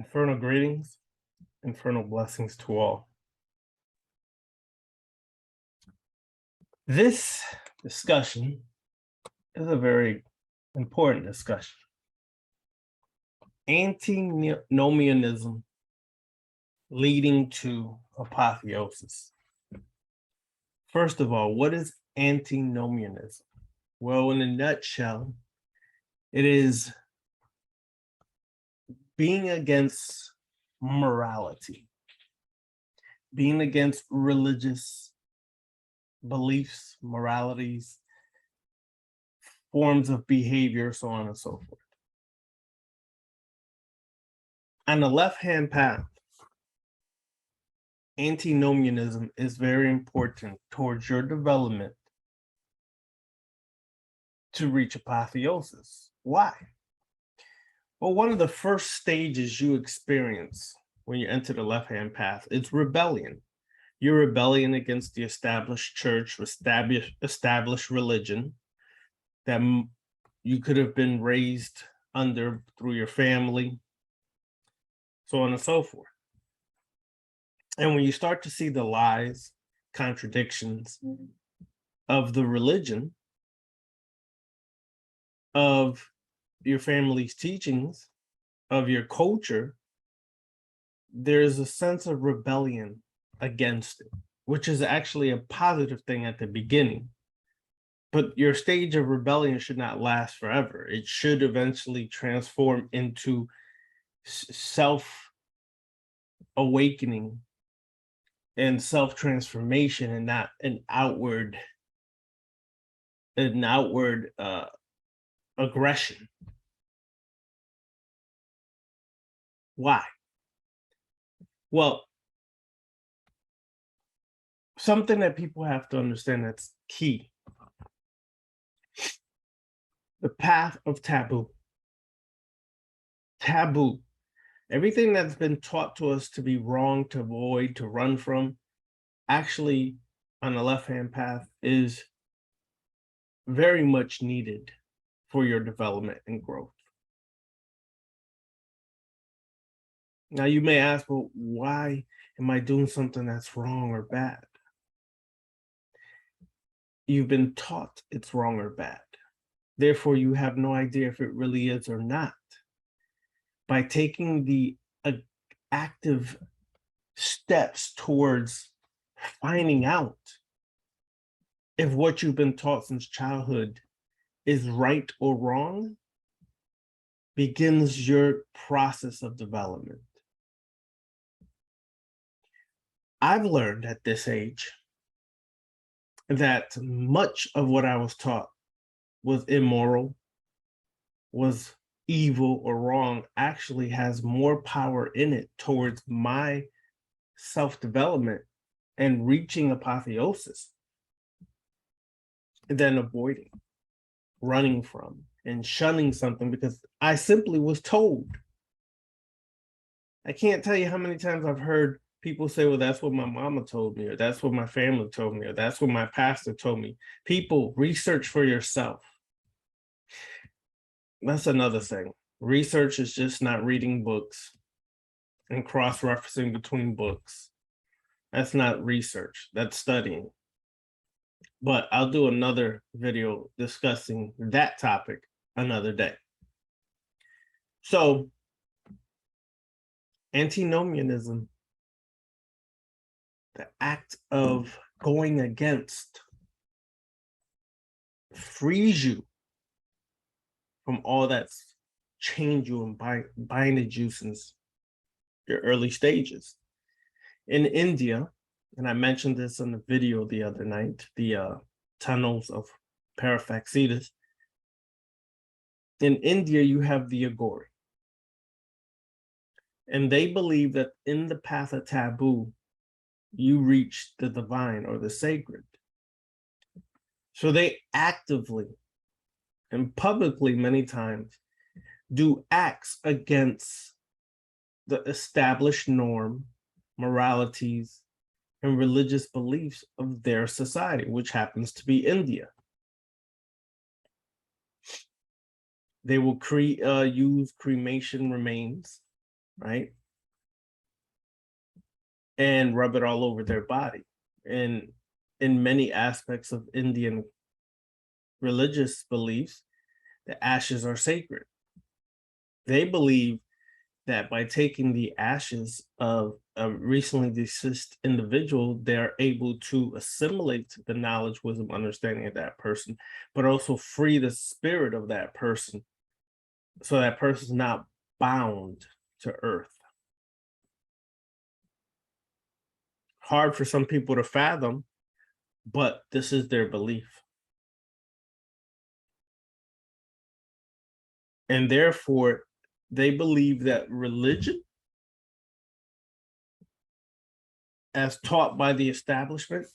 Infernal greetings, infernal blessings to all. This discussion is a very important discussion. Antinomianism leading to apotheosis. First of all, what is antinomianism? Well, in a nutshell, it is being against morality, being against religious beliefs, moralities, forms of behavior, so on and so forth. On the left-hand path, antinomianism is very important towards your development to reach apotheosis. Why? Well, one of the first stages you experience when you enter the left-hand path is rebellion. You're rebellion against the established church, established religion that you could have been raised under through your family, so on and so forth. And when you start to see the lies, contradictions of the religion, of your family's teachings, of your culture, there's a sense of rebellion against it, which is actually a positive thing at the beginning. But your stage of rebellion should not last forever. It should eventually transform into self-awakening and self-transformation, and not an outward aggression. Why? Well, something that people have to understand that's key. The path of taboo. Taboo. Everything that's been taught to us to be wrong, to avoid, to run from, actually on the left-hand path is very much needed for your development and growth. Now you may ask, well, why am I doing something that's wrong or bad? You've been taught it's wrong or bad. Therefore, you have no idea if it really is or not. By taking the active steps towards finding out if what you've been taught since childhood is right or wrong, begins your process of development. I've learned at this age that much of what I was taught was immoral, was evil or wrong, actually has more power in it towards my self-development and reaching apotheosis than avoiding, running from, and shunning something because I simply was told. I can't tell you how many times I've heard people say, well, that's what my mama told me, or that's what my family told me, or that's what my pastor told me. People, research for yourself. That's another thing. Research is just not reading books and cross-referencing between books. That's not research, that's studying. But I'll do another video discussing that topic another day. So, antinomianism, the act of going against, frees you from all that's chained you and binded you since your early stages. In India, and I mentioned this in the video the other night, the tunnels of Paraphaxidas. In India, you have the Agori. And they believe that in the path of taboo, you reach the divine or the sacred. So they actively and publicly many times do acts against the established norm, moralities, and religious beliefs of their society, which happens to be India. They will use cremation remains right? And rub it all over their body. And in many aspects of Indian religious beliefs, the ashes are sacred. They believe that by taking the ashes of a recently deceased individual, they're able to assimilate the knowledge, wisdom, understanding of that person, but also free the spirit of that person so that person's not bound to earth. Hard for some people to fathom, but this is their belief. And therefore, they believe that religion, as taught by the establishment,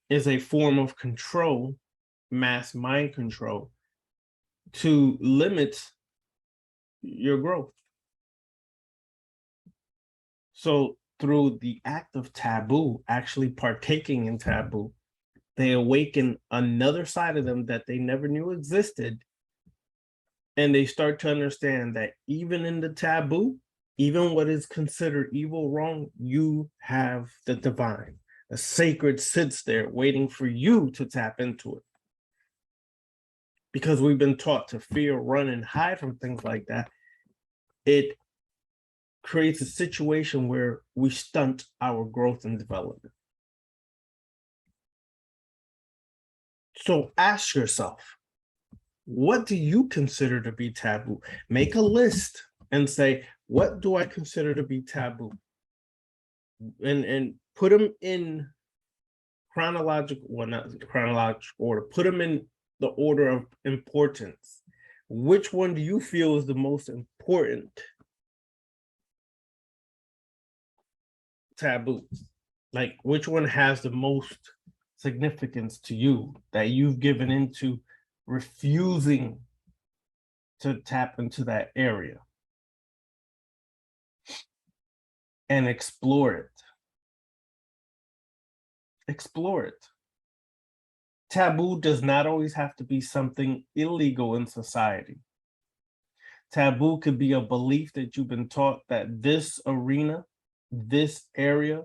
is a form of control, mass mind control, to limit your growth. So through the act of taboo, actually partaking in taboo, they awaken another side of them that they never knew existed. And they start to understand that even in the taboo, even what is considered evil, wrong, you have the divine. The sacred sits there waiting for you to tap into it. Because we've been taught to fear, run, and hide from things like that, it creates a situation where we stunt our growth and development. So ask yourself, what do you consider to be taboo? Make a list and say, what do I consider to be taboo? And put them in chronological, well, not chronological order, put them in the order of importance. Which one do you feel is the most important taboo? Like, which one has the most significance to you that you've given into refusing to tap into that area and explore it? Explore it. Taboo does not always have to be something illegal in society. Taboo could be a belief that you've been taught that this arena, this area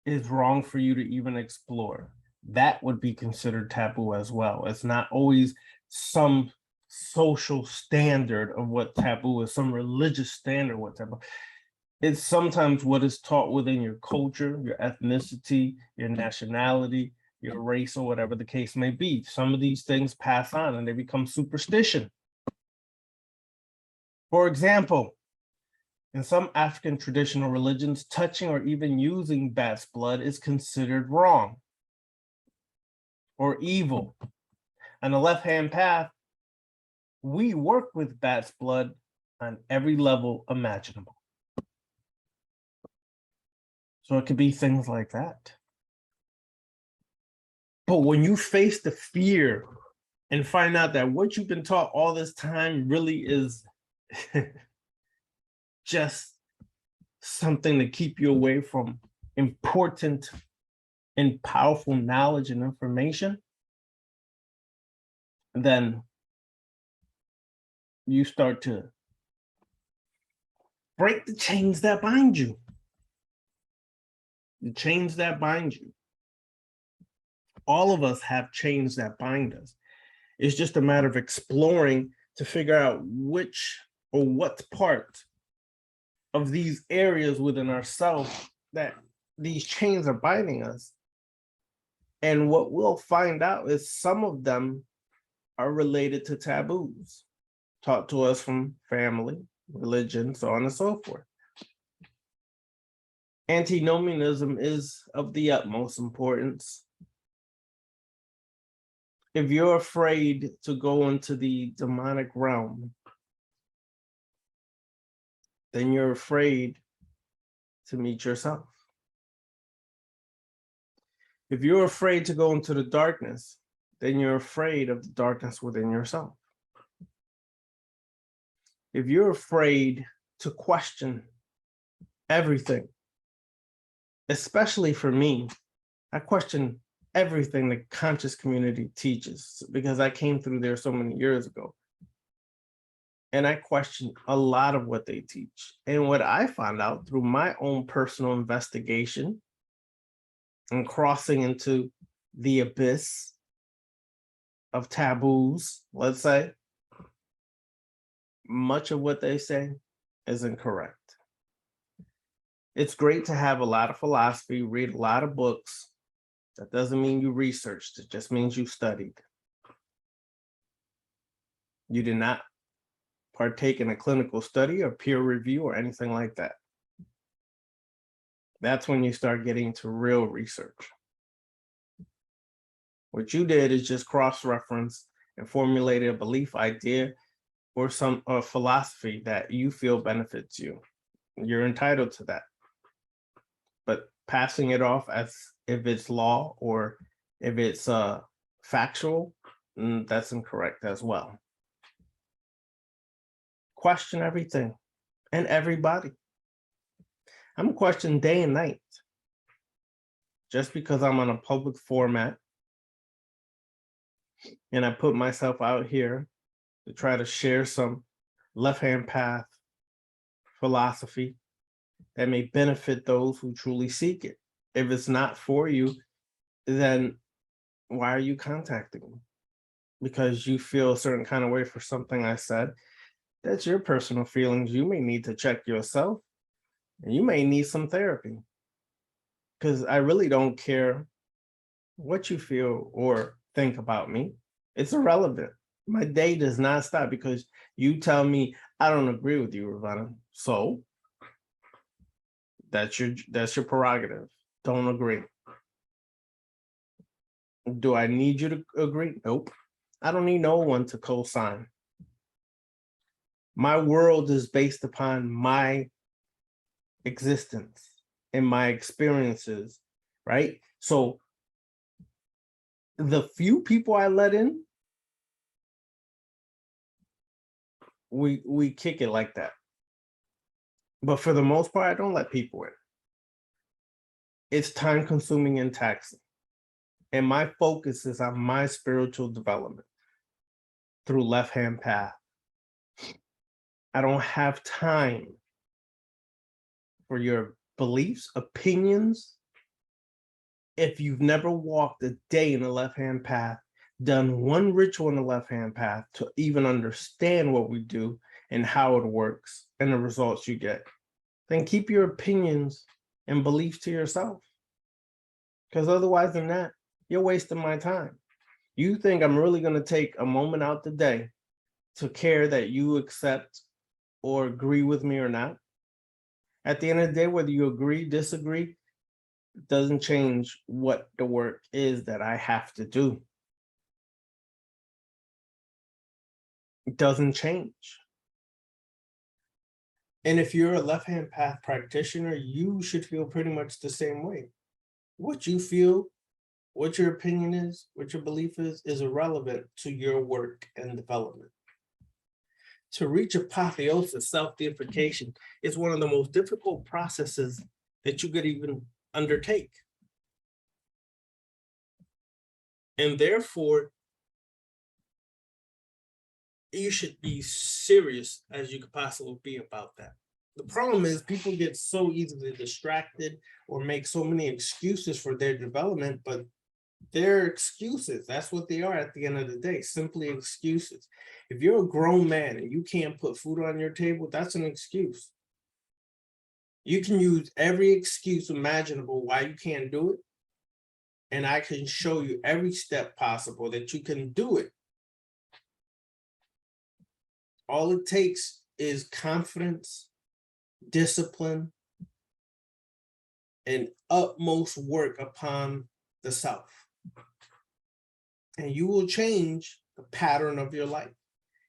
is wrong for you to even explore. That would be considered taboo as well. It's not always some social standard of what taboo is, some religious standard of what taboo. It's sometimes what is taught within your culture, your ethnicity, your nationality, your race, or whatever the case may be. Some of these things pass on and they become superstition. For example, in some African traditional religions, touching or even using bat's blood is considered wrong or evil. On the left-hand path, we work with bat's blood on every level imaginable. So it could be things like that. But when you face the fear and find out that what you've been taught all this time really is just something to keep you away from important and powerful knowledge and information, then you start to break the chains that bind you. The chains that bind you. All of us have chains that bind us. It's just a matter of exploring to figure out which or what part of these areas within ourselves that these chains are binding us. And what we'll find out is some of them are related to taboos taught to us from family, religion, so on and so forth. Antinomianism is of the utmost importance. If you're afraid to go into the demonic realm, then you're afraid to meet yourself. If you're afraid to go into the darkness, then you're afraid of the darkness within yourself. If you're afraid to question everything, especially for me, I question everything the conscious community teaches because I came through there so many years ago. And I question a lot of what they teach. And what I found out through my own personal investigation and crossing into the abyss of taboos, let's say, much of what they say is incorrect. It's great to have a lot of philosophy, read a lot of books. That doesn't mean you researched, it just means you studied. You did not partake in a clinical study or peer review or anything like that. That's when you start getting to real research. What you did is just cross-reference and formulated a belief, idea, or some philosophy that you feel benefits you. You're entitled to that. But passing it off as if it's law or if it's factual, that's incorrect as well. Question everything and everybody. I'm questioned day and night. Just because I'm on a public format and I put myself out here to try to share some left-hand path philosophy that may benefit those who truly seek it. If it's not for you, then why are you contacting me? Because you feel a certain kind of way for something I said. That's your personal feelings. You may need to check yourself, and you may need some therapy. Because I really don't care what you feel or think about me. It's irrelevant. My day does not stop because you tell me I don't agree with you, Ravenna. So that's your prerogative. Don't agree. Do I need you to agree? Nope. I don't need no one to co-sign. My world is based upon my existence and my experiences, right? So the few people I let in, we kick it like that. But for the most part, I don't let people in. It's time consuming and taxing. And my focus is on my spiritual development through left-hand path. I don't have time for your beliefs, opinions. If you've never walked a day in the left-hand path, done one ritual in the left-hand path to even understand what we do and how it works and the results you get, then keep your opinions and beliefs to yourself. Because otherwise than that, you're wasting my time. You think I'm really going to take a moment out the day to care that you accept or agree with me or not? At the end of the day, whether you agree, disagree, doesn't change what the work is that I have to do. It doesn't change. And if you're a left-hand path practitioner, you should feel pretty much the same way. What you feel, what your opinion is, what your belief is irrelevant to your work and development. To reach apotheosis, self-deification, is one of the most difficult processes that you could even undertake. And therefore, you should be serious as you could possibly be about that. The problem is people get so easily distracted or make so many excuses for their development, but they're excuses. That's what they are at the end of the day, simply excuses. If you're a grown man and you can't put food on your table, that's an excuse. You can use every excuse imaginable why you can't do it, and I can show you every step possible that you can do it. All it takes is confidence, discipline, and utmost work upon the self. And you will change the pattern of your life.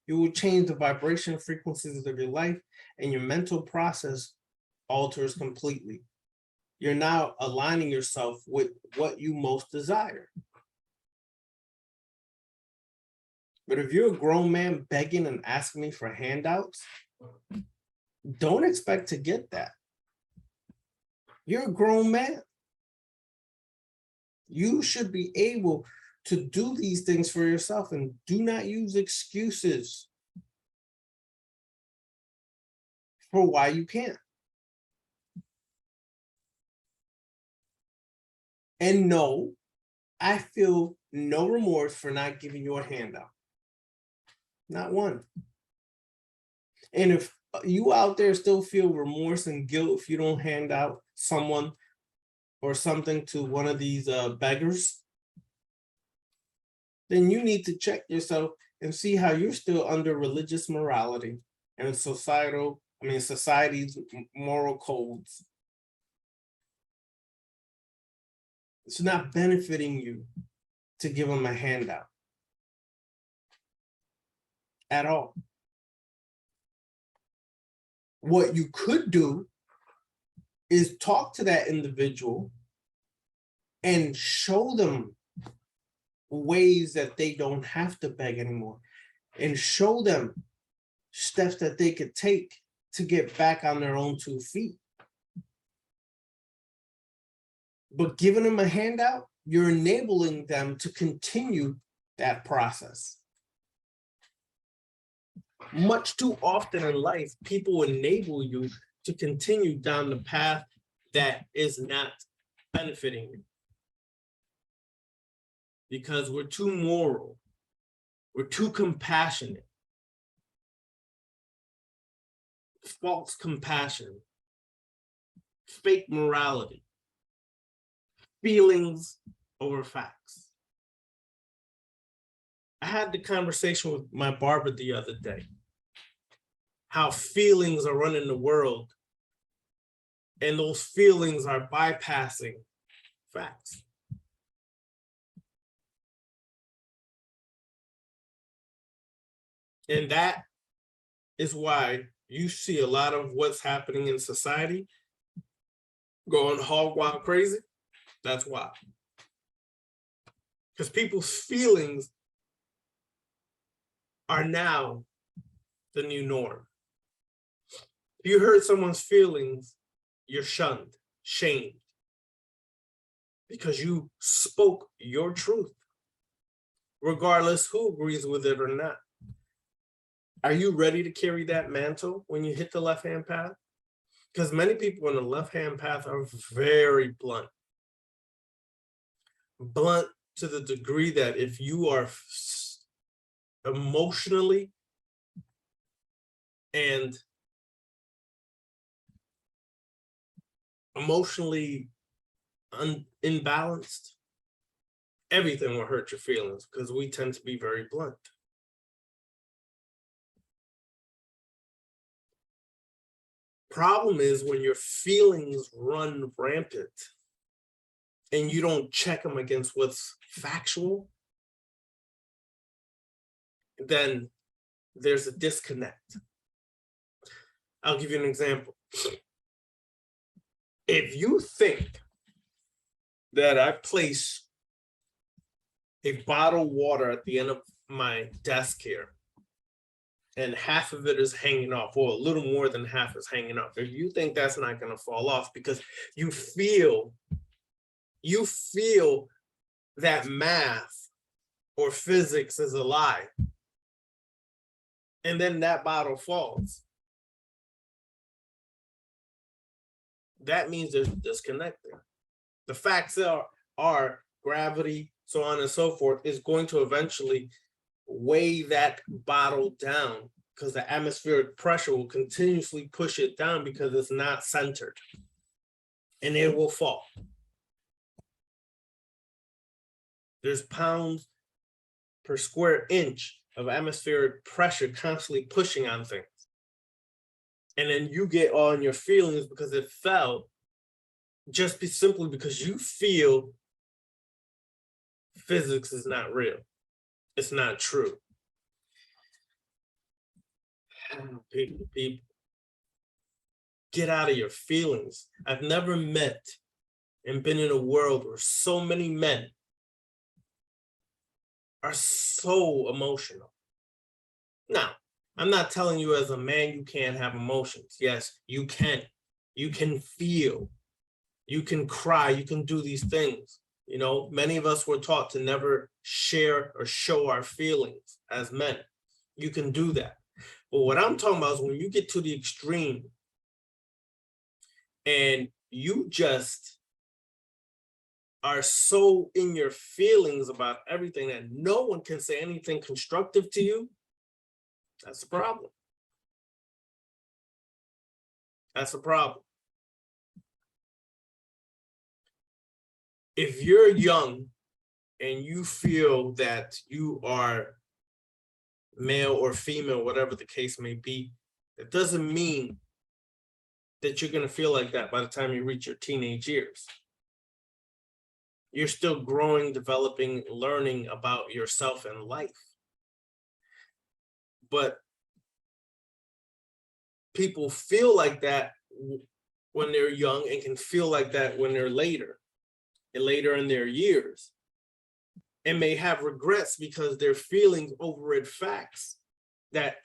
You will change the vibration frequencies of your life, and your mental process alters completely. You're now aligning yourself with what you most desire. But if you're a grown man begging and asking me for handouts, don't expect to get that. You're a grown man. You should be able to do these things for yourself, and do not use excuses. for why you can't. And no, I feel no remorse for not giving you a handout. Not one. And if you out there still feel remorse and guilt if you don't hand out someone or something to one of these beggars, then you need to check yourself and see how you're still under religious morality and society's moral codes. It's not benefiting you to give them a handout at all. What you could do is talk to that individual and show them ways that they don't have to beg anymore, and show them steps that they could take to get back on their own 2 feet. But giving them a handout, you're enabling them to continue that process. Much too often in life, people enable you to continue down the path that is not benefiting you. Because we're too moral, we're too compassionate. False compassion, fake morality, feelings over facts. I had the conversation with my barber the other day, how feelings are running the world, and those feelings are bypassing facts. And that is why you see a lot of what's happening in society going hog wild crazy. That's why. Because people's feelings are now the new norm. If you hurt someone's feelings, you're shunned, shamed, because you spoke your truth, regardless who agrees with it or not. Are you ready to carry that mantle when you hit the left-hand path? Because many people on the left-hand path are very blunt. Blunt to the degree that if you are emotionally and imbalanced, everything will hurt your feelings because we tend to be very blunt. Problem is when your feelings run rampant and you don't check them against what's factual, then there's a disconnect. I'll give you an example. If you think that I place a bottle of water at the end of my desk here, and half of it is hanging off, or a little more than half is hanging off, if you think that's not going to fall off because you feel that math or physics is a lie, and then that bottle falls, that means there's a disconnect there. The facts are gravity, so on and so forth, is going to eventually weigh that bottle down because the atmospheric pressure will continuously push it down because it's not centered, and it will fall. There's pounds per square inch of atmospheric pressure constantly pushing on things. And then you get on your feelings because it fell, simply because you feel physics is not real. It's not true. People, get out of your feelings. I've never met and been in a world where so many men are so emotional. Now, I'm not telling you as a man you can't have emotions. Yes, you can. You can feel. You can cry. You can do these things. You know, many of us were taught to never share or show our feelings as men. You can do that. But what I'm talking about is when you get to the extreme and you just are so in your feelings about everything that no one can say anything constructive to you, that's a problem. That's a problem. If you're young and you feel that you are male or female, whatever the case may be, it doesn't mean that you're going to feel like that by the time you reach your teenage years. You're still growing, developing, learning about yourself and life. But people feel like that when they're young and can feel like that when they're later in their years, and may have regrets because their feelings overrid facts. That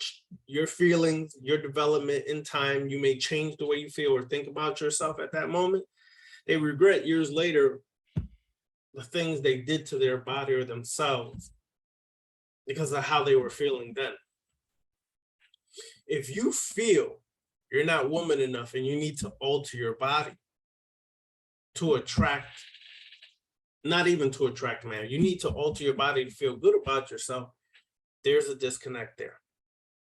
your feelings, your development in time, you may change the way you feel or think about yourself at that moment. They regret years later the things they did to their body or themselves because of how they were feeling then. If you feel you're not woman enough and you need to alter your body to attract, not even to attract man, you need to alter your body to feel good about yourself, there's a disconnect there.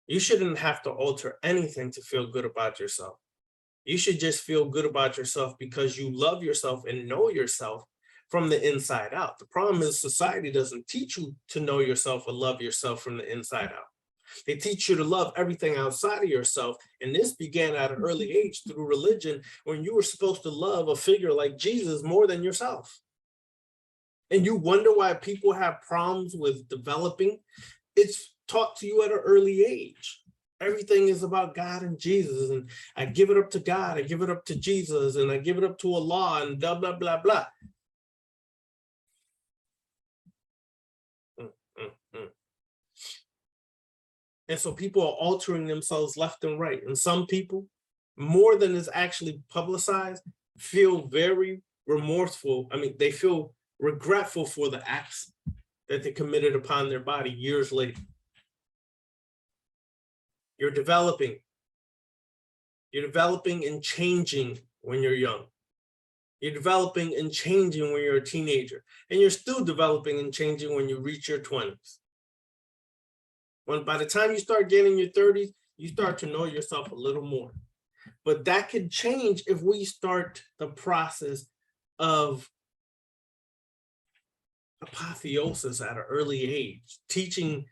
You shouldn't have to alter anything to feel good about yourself. You should just feel good about yourself because you love yourself and know yourself from the inside out. The problem is society doesn't teach you to know yourself or love yourself from the inside out. They teach you to love everything outside of yourself. And this began at an early age through religion, when you were supposed to love a figure like Jesus more than yourself. And you wonder why people have problems with developing. It's taught to you at an early age. Everything is about God and Jesus, and I give it up to God, I give it up to Jesus, and I give it up to Allah, and blah, blah, blah, blah. And so people are altering themselves left and right. And some people, more than is actually publicized, feel very remorseful. I mean, they feel regretful for the acts that they committed upon their body years later. You're developing and changing when you're young. You're developing and changing when you're a teenager. And you're still developing and changing when you reach your 20s. When by the time you start getting your 30s, you start to know yourself a little more. But that could change if we start the process of apotheosis at an early age, teaching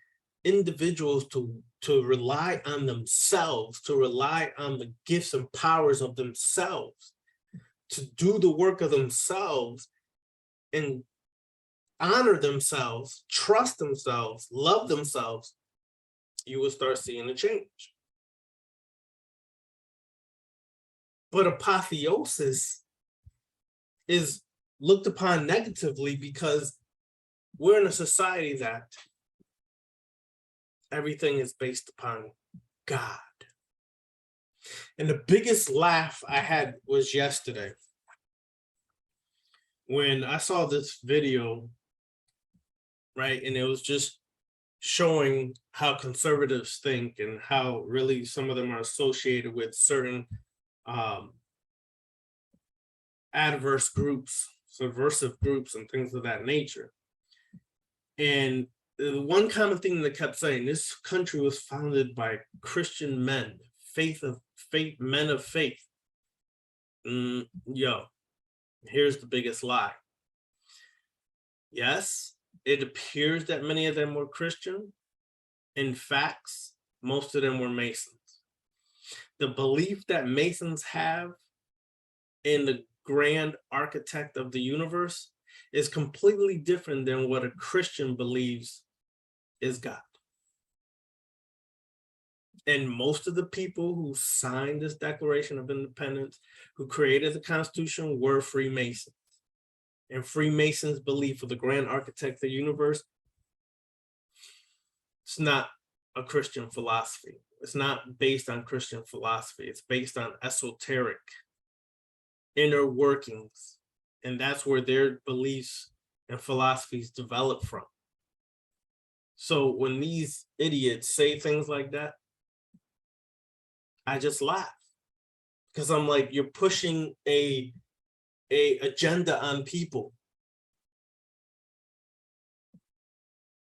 individuals to rely on themselves, to rely on the gifts and powers of themselves, to do the work of themselves and honor themselves, trust themselves, love themselves, you will start seeing a change. But apotheosis is looked upon negatively because we're in a society that everything is based upon God. And the biggest laugh I had was yesterday when I saw this video, right? And it was just showing how conservatives think and how really some of them are associated with certain adverse groups, subversive groups, and things of that nature. And the one common thing they kept saying, this country was founded by Christian men, men of faith. Yo, here's the biggest lie. Yes, it appears that many of them were Christian. In fact, most of them were Masons. The belief that Masons have in the grand architect of the universe is completely different than what a Christian believes is God. And most of the people who signed this Declaration of Independence, who created the Constitution, were Freemasons. And Freemasons' belief of the grand architect of the universe, it's not a Christian philosophy. It's not based on Christian philosophy. It's based on esoteric inner workings. And that's where their beliefs and philosophies develop from. So when these idiots say things like that, I just laugh. because I'm like, you're pushing a agenda on people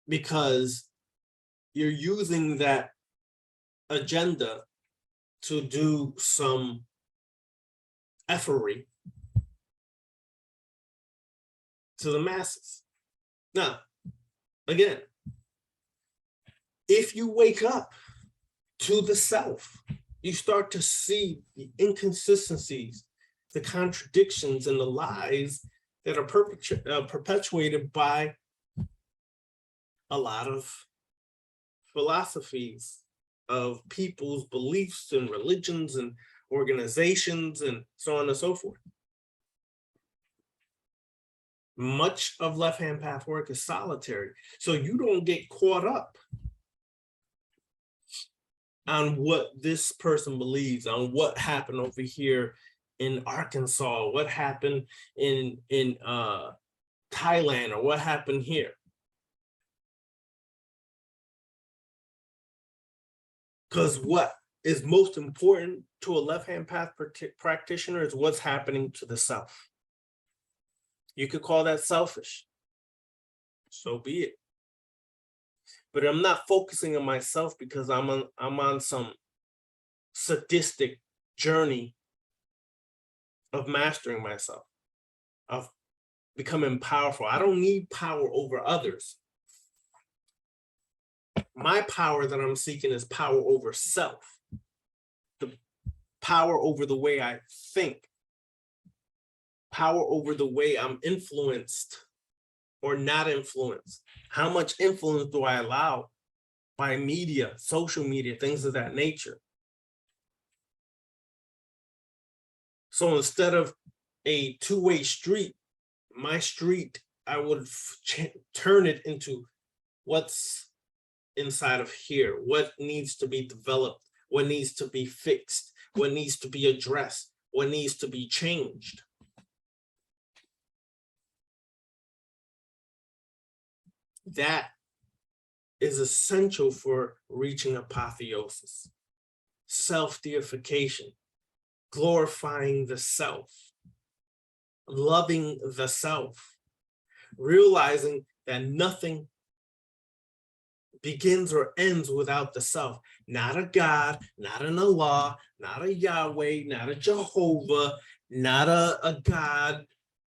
because you're using that agenda to do some effery to the masses. Now, again, if you wake up to the self, you start to see the inconsistencies, the contradictions, and the lies that are perpetuated by a lot of philosophies of people's beliefs and religions and organizations and so on and so forth. Much of left-hand path work is solitary, so you don't get caught up on what this person believes, on what happened over here in Arkansas, what happened in Thailand, or what happened here. Because what is most important to a left-hand path practitioner is what's happening to the self. You could call that selfish. So be it. But I'm not focusing on myself because I'm on some sadistic journey of mastering myself, of becoming powerful. I don't need power over others. My power that I'm seeking is power over self, the power over the way I think, power over the way I'm influenced or not influenced. How much influence do I allow by media, social media, things of that nature? So instead of a two-way street, my street, I would turn it into what's inside of here, what needs to be developed, what needs to be fixed, what needs to be addressed, what needs to be changed. That is essential for reaching apotheosis. Self-deification, glorifying the self, loving the self, realizing that nothing begins or ends without the self. Not a God, not an Allah, not a Yahweh, not a Jehovah, not a God,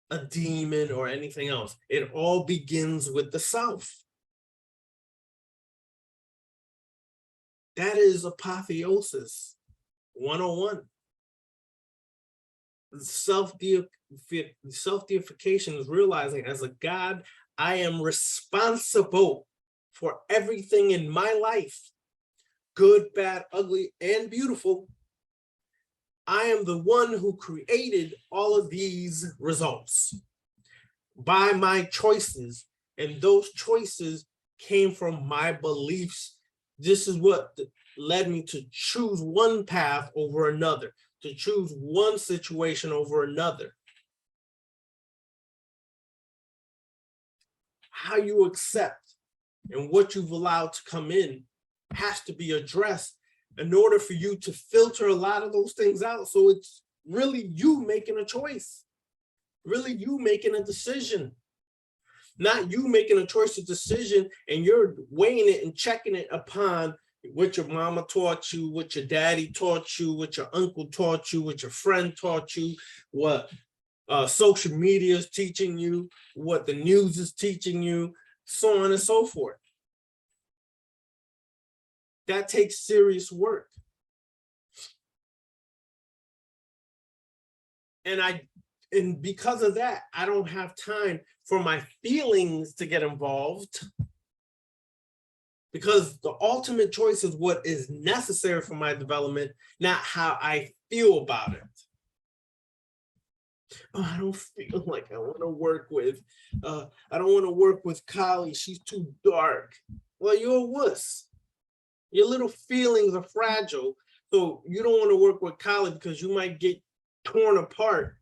a demon, or anything else. It all begins with the self. That is apotheosis 101. Self-deification is realizing, as a God, I am responsible for everything in my life, good, bad, ugly, and beautiful. I am the one who created all of these results by my choices, and those choices came from my beliefs. This is what led me to choose one path over another, to choose one situation over another. How you accept and what you've allowed to come in has to be addressed in order for you to filter a lot of those things out. So it's really you making a choice, really you making a decision, not you making a choice or decision and you're weighing it and checking it upon what your mama taught you, what your daddy taught you, what your uncle taught you, what your friend taught you, what social media is teaching you, what the news is teaching you, so on and so forth. That takes serious work. And because of that, I don't have time for my feelings to get involved, because the ultimate choice is what is necessary for my development, not how I feel about it. Oh, I don't feel like I want to work with, I don't want to work with Kali. She's too dark. Well, you're a wuss. Your little feelings are fragile. So you don't want to work with Kali because you might get torn apart,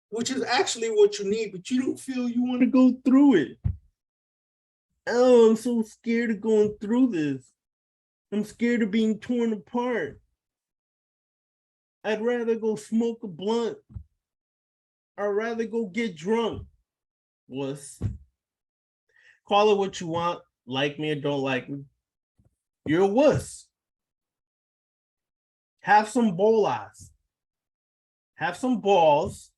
which is actually what you need, but you don't feel you want to go through it. Oh, I'm so scared of going through this. I'm scared of being torn apart. I'd rather go smoke a blunt. I'd rather go get drunk. Wuss. Call it what you want, like me or don't like me. You're a wuss. Have some bolas. Have some balls.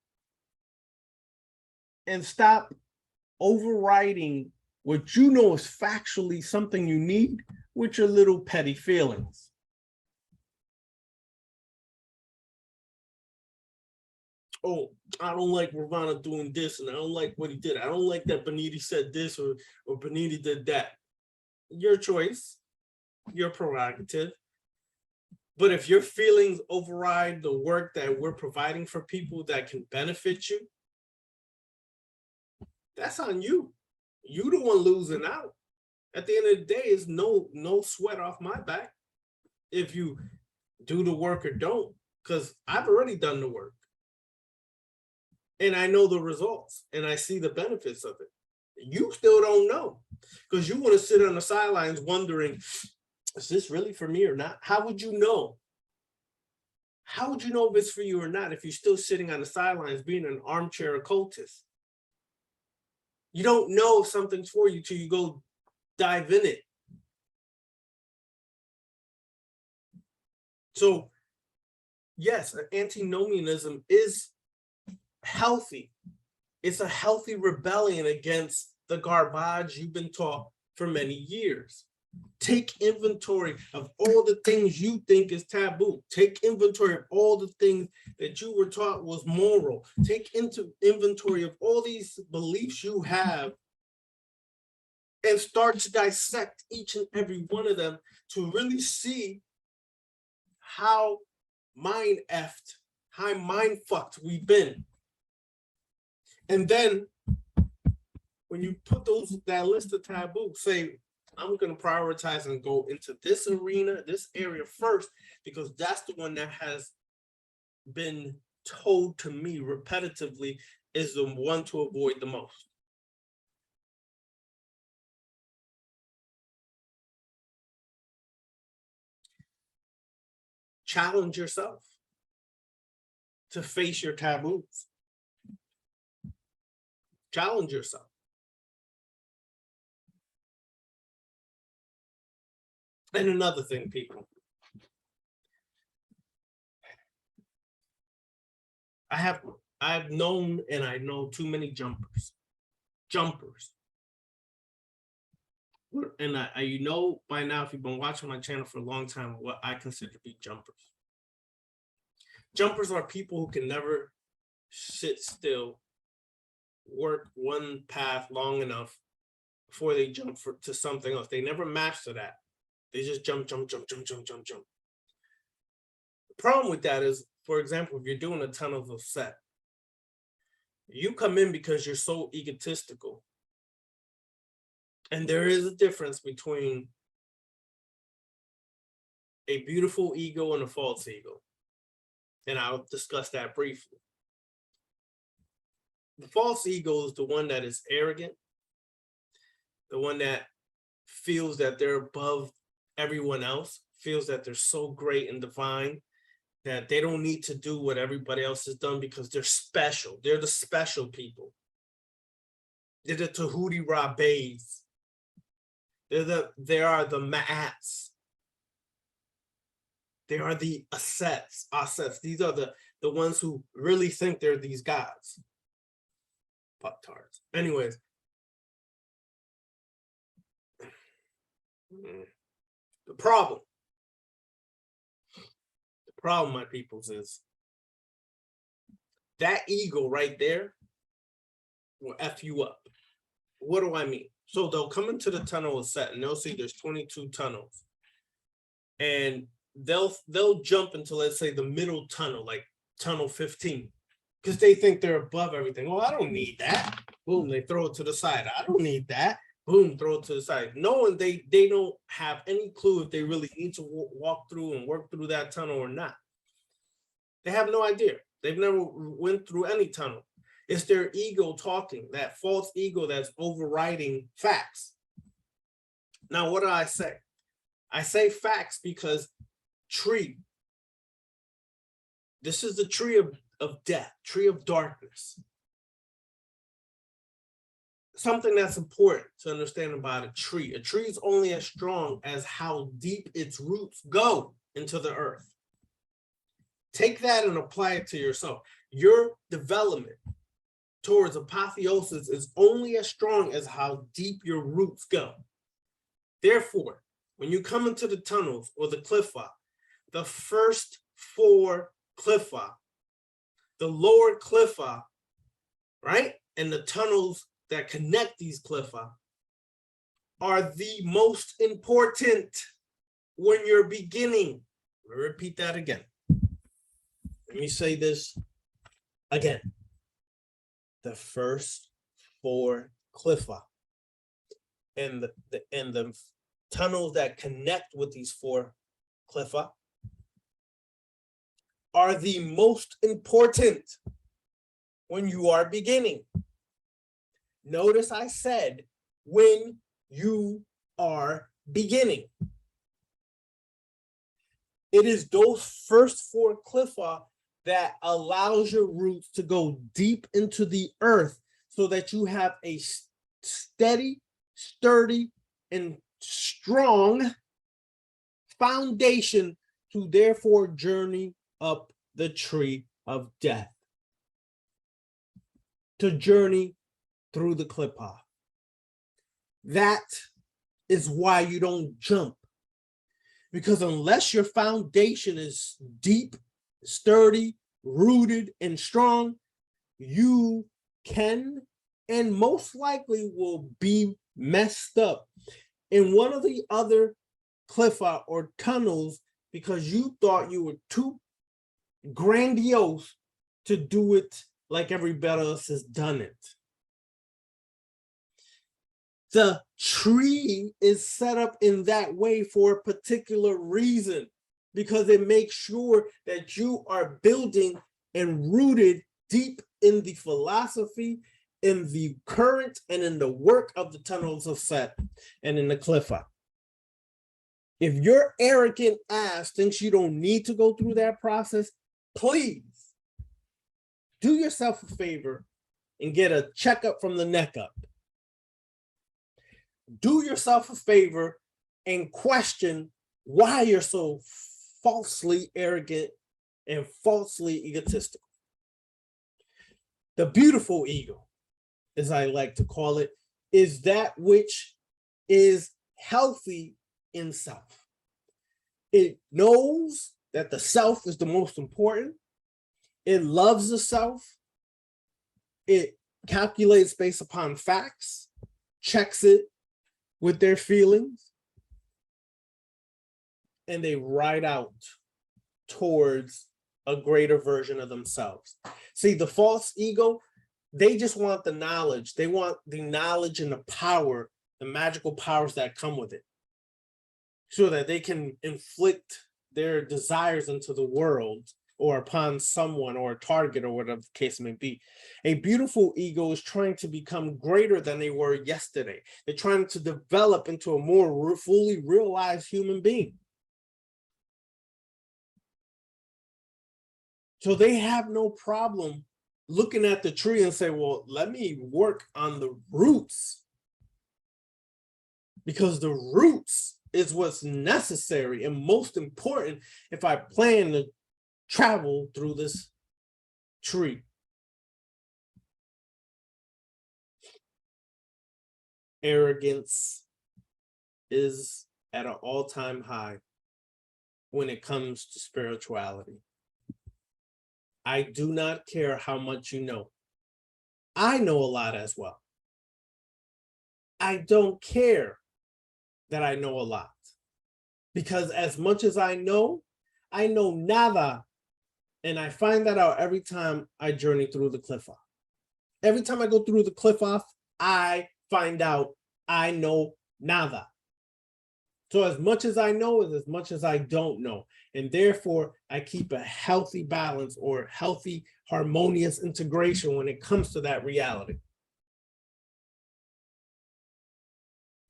And stop overriding what you know is factually something you need with your little petty feelings. Oh, I don't like Ravana doing this, and I don't like what he did. I don't like that Beniti said this or Beniti did that. Your choice, your prerogative. But if your feelings override the work that we're providing for people that can benefit you, that's on you. You the one losing out. At the end of the day, it's no sweat off my back if you do the work or don't, because I've already done the work. And I know the results and I see the benefits of it. You still don't know because you want to sit on the sidelines wondering, is this really for me or not? How would you know? How would you know if it's for you or not if you're still sitting on the sidelines being an armchair occultist? You don't know if something's for you till you go dive in it. So, yes, antinomianism is healthy. It's a healthy rebellion against the garbage you've been taught for many years. Take inventory of all the things you think is taboo. Take inventory of all the things that you were taught was moral. Take into inventory of all these beliefs you have and start to dissect each and every one of them to really see how mind effed, how mind fucked we've been. And then when you put that list of taboos, say, I'm going to prioritize and go into this arena, this area first, because that's the one that has been told to me repetitively is the one to avoid the most. Challenge yourself to face your taboos. Challenge yourself. And another thing, people, I've known and I know too many jumpers. And you know by now, if you've been watching my channel for a long time, what I consider to be jumpers. Jumpers are people who can never sit still, work one path long enough before they jump to something else. They never master that. They just jump. The problem with that is, for example, if you're doing a ton of a set, you come in because you're so egotistical. And there is a difference between a beautiful ego and a false ego. And I'll discuss that briefly. The false ego is the one that is arrogant, the one that feels that they're above everyone else, feels that they're so great and divine that they don't need to do what everybody else has done because they're special. They're the special people. They're the Tahuti Rabbis. They are the Ma'ats. They are the ascets. These are the ones who really think they're these gods. Fucktards. Anyways. The problem, my peoples, is that ego right there will F you up. What do I mean? So they'll come into the tunnel set and they'll see there's 22 tunnels. And they'll jump into, let's say, the middle tunnel, like tunnel 15, because they think they're above everything. Oh, I don't need that. Boom, they throw it to the side. I don't need that. Boom, throw it to the side. Knowing they don't have any clue if they really need to walk through and work through that tunnel or not. They have no idea. They've never went through any tunnel. It's their ego talking, that false ego that's overriding facts. Now, what do I say? I say facts because treat This is the tree of death, tree of darkness. Something that's important to understand about a tree. A tree is only as strong as how deep its roots go into the earth. Take that and apply it to yourself. Your development towards apotheosis is only as strong as how deep your roots go. Therefore, when you come into the tunnels or the cliffa, the first 4 cliffa, the lower cliffa, right, and the tunnels that connect these cliffa are the most important when you're beginning. Let me repeat that again. Let me say this again. The first 4 cliffa and the tunnels that connect with these 4 cliffa are the most important when you are beginning. Notice I said when you are beginning. It is those first 4 cliffa that allows your roots to go deep into the earth so that you have a steady, sturdy, and strong foundation to therefore journey up the tree of death, to journey through the clippa. That is why you don't jump, because unless your foundation is deep, sturdy, rooted, and strong, you can and most likely will be messed up in one of the other cliffa or tunnels because you thought you were too grandiose to do it like everybody else has done it. The tree is set up in that way for a particular reason, because it makes sure that you are building and rooted deep in the philosophy, in the current, and in the work of the tunnels of Set and in the cliffa. If your arrogant ass thinks you don't need to go through that process, please do yourself a favor and get a checkup from the neck up. Do yourself a favor and question why you're so falsely arrogant and falsely egotistical. The beautiful ego, as I like to call it, is that which is healthy in self. It knows that the self is the most important. It loves the self. It calculates based upon facts, checks it with their feelings, and they ride out towards a greater version of themselves. See, the false ego, they just want the knowledge. They want the knowledge and the power, the magical powers that come with it, so that they can inflict their desires into the world or upon someone or a target or whatever the case may be. A beautiful ego is trying to become greater than they were yesterday. They're trying to develop into a more fully realized human being. So they have no problem looking at the tree and say, well, let me work on the roots, because the roots is what's necessary and most important if I plan to travel through this tree. Arrogance is at an all-time high when it comes to spirituality. I do not care how much you know. I know a lot as well. I don't care that I know a lot, because as much as I know nada. And I find that out every time I journey through the cliff off. Every time I go through the cliff off, I find out I know nada. So as much as I know is as much as I don't know. And therefore, I keep a healthy balance or healthy, harmonious integration when it comes to that reality.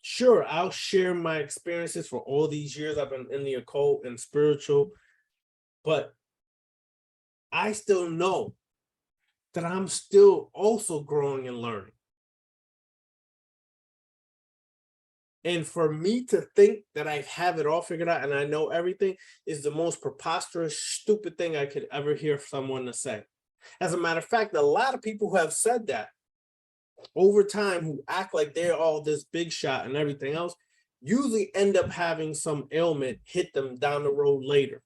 Sure, I'll share my experiences for all these years I've been in the occult and spiritual, but I still know that I'm still also growing and learning. And for me to think that I have it all figured out and I know everything is the most preposterous, stupid thing I could ever hear someone to say. As a matter of fact, a lot of people who have said that over time, who act like they're all this big shot and everything else, usually end up having some ailment hit them down the road later.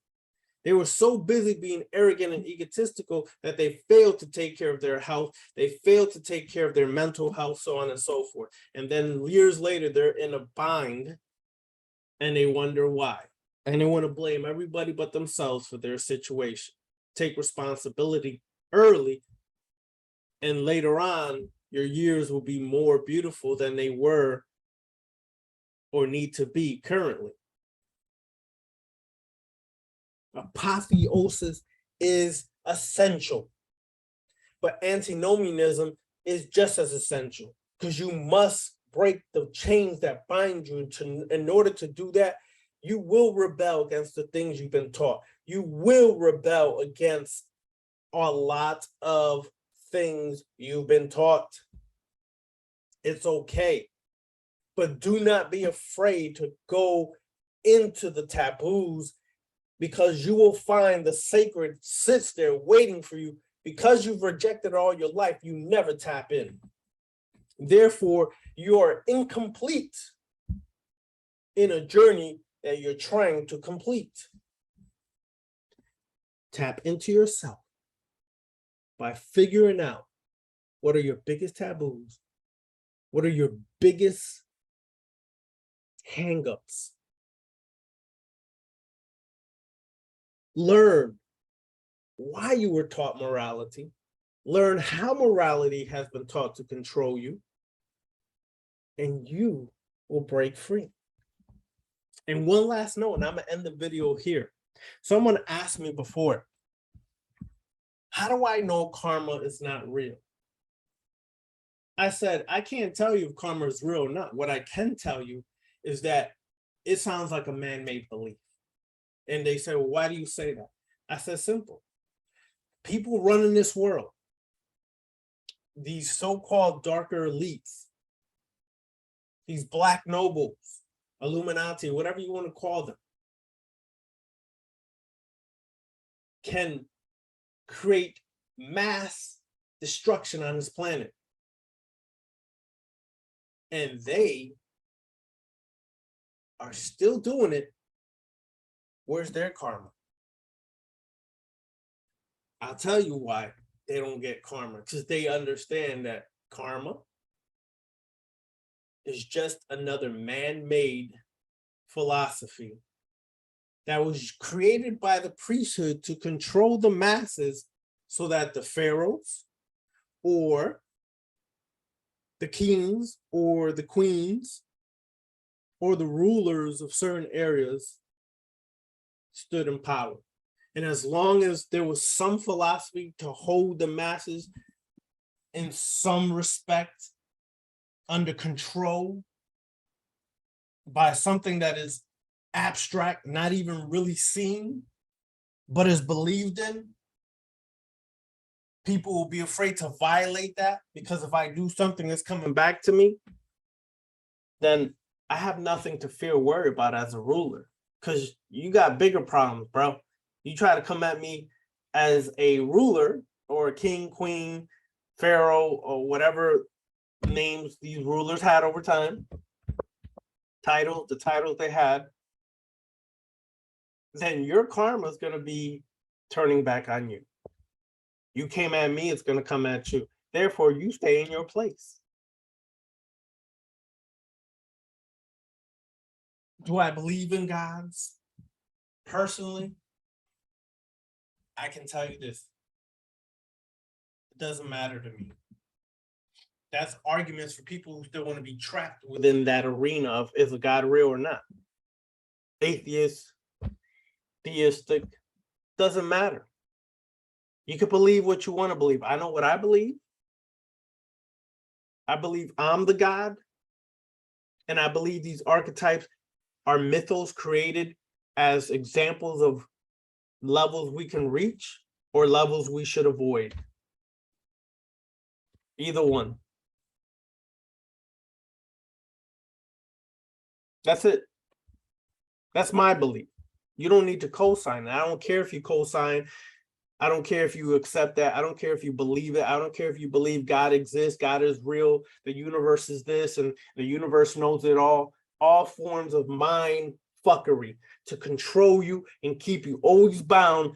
They were so busy being arrogant and egotistical that they failed to take care of their health. They failed to take care of their mental health, so on and so forth. And then years later, they're in a bind and they wonder why. And they want to blame everybody but themselves for their situation. Take responsibility early, and later on, your years will be more beautiful than they were or need to be currently. Apotheosis is essential, but antinomianism is just as essential, because you must break the chains that bind you. In order to do that, you will rebel against the things you've been taught. You will rebel against a lot of things you've been taught. It's okay, but do not be afraid to go into the taboos, because you will find the sacred sits there waiting for you. Because you've rejected all your life, you never tap in. Therefore, you are incomplete in a journey that you're trying to complete. Tap into yourself by figuring out what are your biggest taboos, what are your biggest hangups. Learn why you were taught morality. Learn how morality has been taught to control you, and you will break free. And one last note, and I'm gonna end the video here. Someone asked me before, how do I know karma is not real? I said, I can't tell you if karma is real or not. What I can tell you is that it sounds like a man-made belief. And they say, well, why do you say that? I said, simple. People running this world, these so-called darker elites, these black nobles, Illuminati, whatever you want to call them, can create mass destruction on this planet. And they are still doing it. Where's their karma? I'll tell you why they don't get karma, because they understand that karma is just another man-made philosophy that was created by the priesthood to control the masses so that the pharaohs or the kings or the queens or the rulers of certain areas stood in power. And as long as there was some philosophy to hold the masses in some respect under control by something that is abstract, not even really seen, but is believed in, people will be afraid to violate that, because if I do something that's coming back to me, then I have nothing to fear or worry about as a ruler, because you got bigger problems, bro. You try to come at me as a ruler or a king, queen, pharaoh, or whatever names these rulers had over time, the titles they had, then your karma is going to be turning back on you. You came at me, it's going to come at you. Therefore, you stay in your place. Do I believe in gods? Personally, I can tell you this. It doesn't matter to me. That's arguments for people who still want to be trapped within that arena of, is a God real or not? Atheist, theistic, doesn't matter. You can believe what you want to believe. I know what I believe. I believe I'm the God. And I believe these archetypes are mythos created as examples of levels we can reach. or levels we should avoid. Either one. That's it. That's my belief. You don't need to co-sign it. I don't care if you co-sign. I don't care if you accept that. I don't care if you believe it. I don't care if you believe God exists, God is real, the universe is this, and the universe knows it all. All forms of mind fuckery to control you and keep you always bound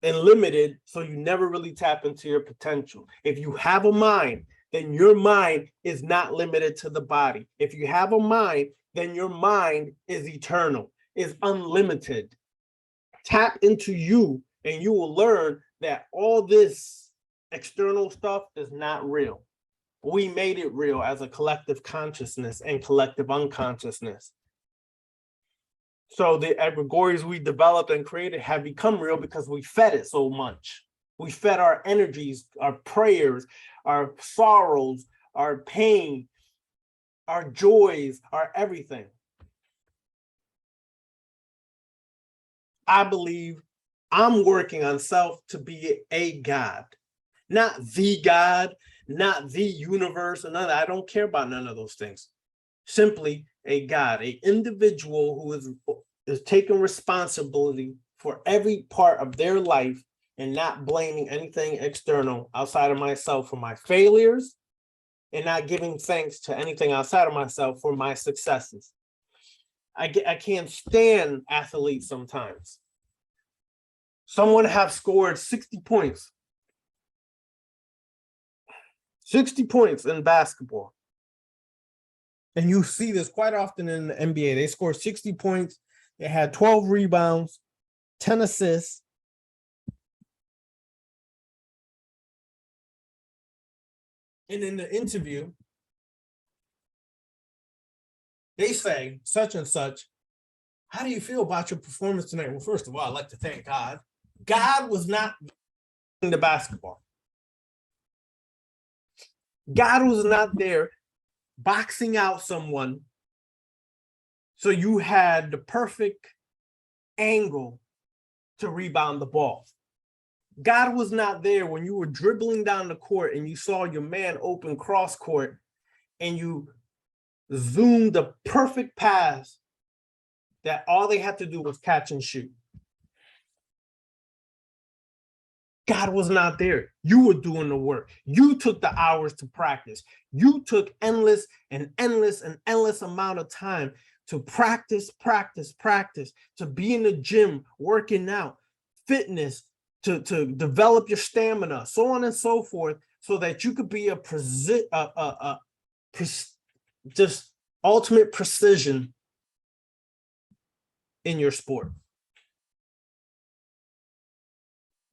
and limited, so you never really tap into your potential. If you have a mind, then your mind is not limited to the body. If you have a mind, then your mind is eternal, is unlimited. Tap into you, and you will learn that all this external stuff is not real. We made it real as a collective consciousness and collective unconsciousness. So the egregores we developed and created have become real because we fed it so much. We fed our energies, our prayers, our sorrows, our pain, our joys, our everything. I believe I'm working on self to be a God, not the God, not the universe, and none of that. I don't care about none of those things. Simply a God, an individual who is taking responsibility for every part of their life and not blaming anything external outside of myself for my failures, and not giving thanks to anything outside of myself for my successes. I can't stand athletes sometimes. Someone have scored 60 points. 60 points in basketball. And you see this quite often in the NBA. They scored 60 points. They had 12 rebounds, 10 assists. And in the interview, they say such and such, how do you feel about your performance tonight? Well, first of all, I'd like to thank God. God was not in the basketball. God was not there boxing out someone so you had the perfect angle to rebound the ball. God was not there when you were dribbling down the court and you saw your man open cross court and you zoomed the perfect pass that all they had to do was catch and shoot. God was not there. You were doing the work. You took the hours to practice. You took endless amount of time to practice, to be in the gym, working out, fitness, to develop your stamina, so on and so forth, so that you could be just ultimate precision in your sport.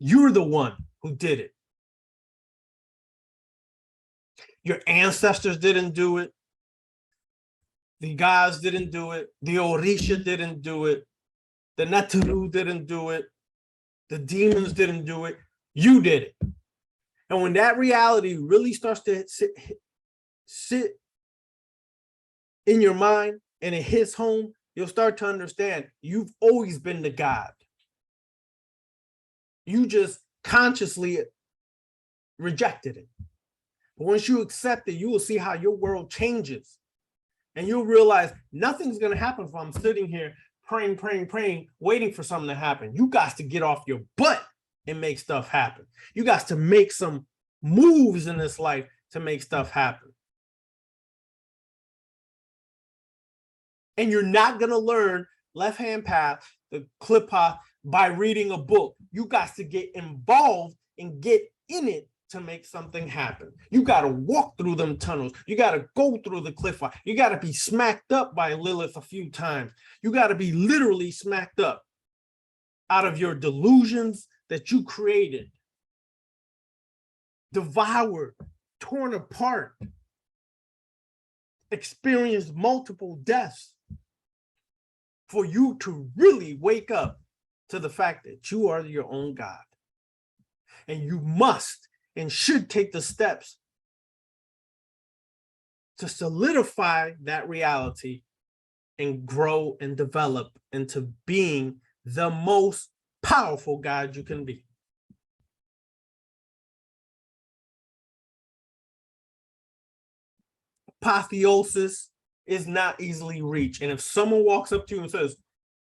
You're the one who did it. Your ancestors didn't do it. The gods didn't do it. The Orisha didn't do it. The Nataru didn't do it. The demons didn't do it. You did it. And when that reality really starts to sit in your mind and it hits home, you'll start to understand you've always been the God. You just consciously rejected it. But once you accept it, you will see how your world changes. And you'll realize nothing's going to happen if I'm sitting here praying, waiting for something to happen. You got to get off your butt and make stuff happen. You got to make some moves in this life to make stuff happen. And you're not going to learn left-hand path, the clip-hop, by reading a book. You got to get involved and get in it to make something happen. You got to walk through them tunnels. You got to go through the cliff. You got to be smacked up by Lilith a few times. You got to be literally smacked up out of your delusions that you created, devoured, torn apart, experienced multiple deaths for you to really wake up to the fact that you are your own God. And you must and should take the steps to solidify that reality and grow and develop into being the most powerful God you can be. apotheosis is not easily reached. And if someone walks up to you and says,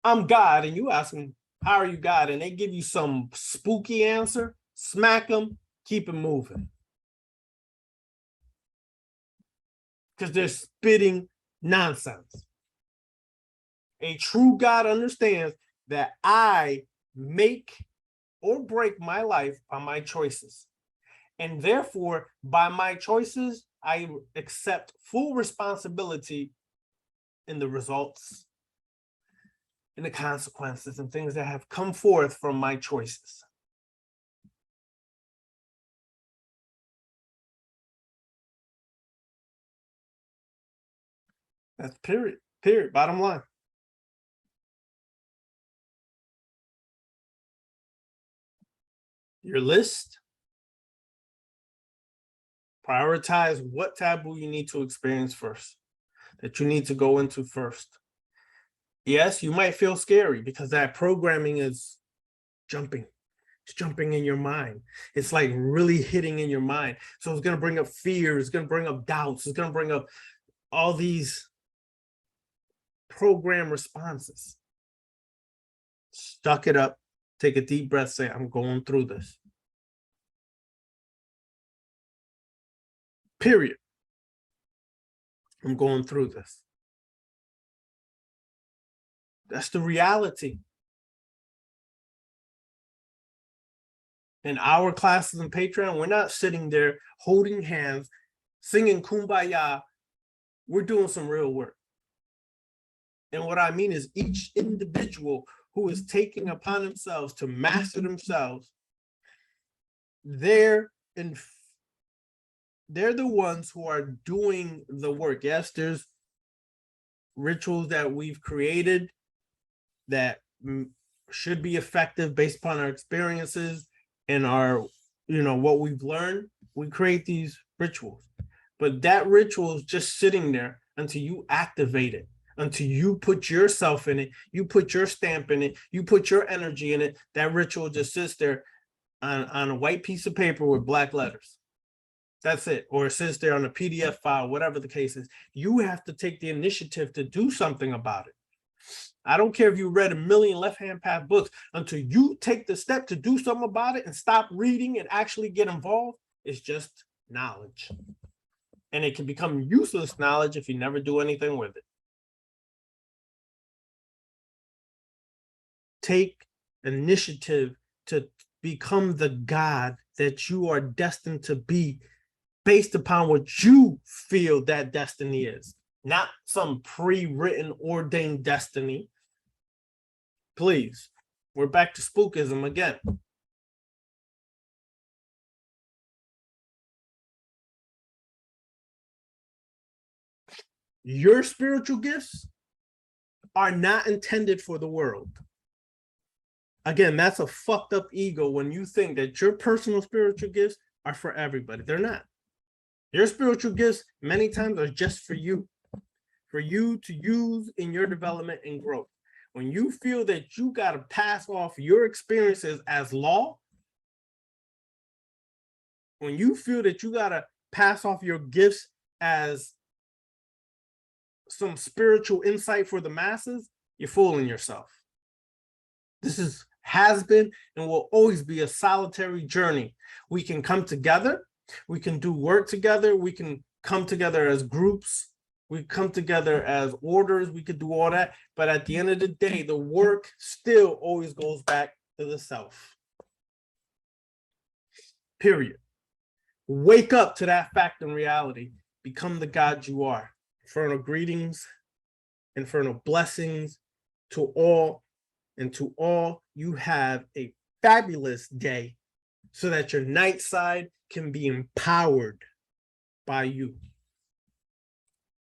I'm God, and you ask them, how are you God? And they give you some spooky answer, smack them, keep it moving. Because they're spitting nonsense. A true God understands that I make or break my life by my choices. And therefore, by my choices, I accept full responsibility in the results and the consequences and things that have come forth from my choices. That's period. Period. Bottom line. Your list. Prioritize what taboo you need to experience first, that you need to go into first. Yes, you might feel scary because that programming is jumping. It's jumping in your mind. It's like really hitting in your mind. So it's going to bring up fear. It's going to bring up doubts. It's going to bring up all these program responses. Suck it up. Take a deep breath. Say, I'm going through this. Period. I'm going through this. That's the reality. In our classes in Patreon, we're not sitting there holding hands, singing Kumbaya. We're doing some real work. And what I mean is each individual who is taking upon themselves to master themselves, they're the ones who are doing the work. Yes, there's rituals that we've created that should be effective based upon our experiences and our, what we've learned. We create these rituals, but that ritual is just sitting there until you activate it, until you put yourself in it, you put your stamp in it, you put your energy in it. That ritual just sits there on a white piece of paper with black letters. That's it. Or it sits there on a PDF file, whatever the case is. You have to take the initiative to do something about it. I don't care if you read 1,000,000 left-hand path books, until you take the step to do something about it and stop reading and actually get involved, it's just knowledge. And it can become useless knowledge if you never do anything with it. Take initiative to become the God that you are destined to be based upon what you feel that destiny is, not some pre-written, ordained destiny. Please, we're back to spookism again. Your spiritual gifts are not intended for the world. Again, that's a fucked up ego when you think that your personal spiritual gifts are for everybody. They're not. Your spiritual gifts many times are just for you to use in your development and growth. When you feel that you got to pass off your experiences as law, when you feel that you got to pass off your gifts as some spiritual insight for the masses, you're fooling yourself. This has been and will always be a solitary journey. We can come together. We can do work together. We can come together as groups. We come together as orders. We could do all that. But at the end of the day, the work still always goes back to the self. Period. Wake up to that fact and reality. Become the God you are. Infernal greetings, infernal blessings to all. And to all, you have a fabulous day so that your night side can be empowered by you.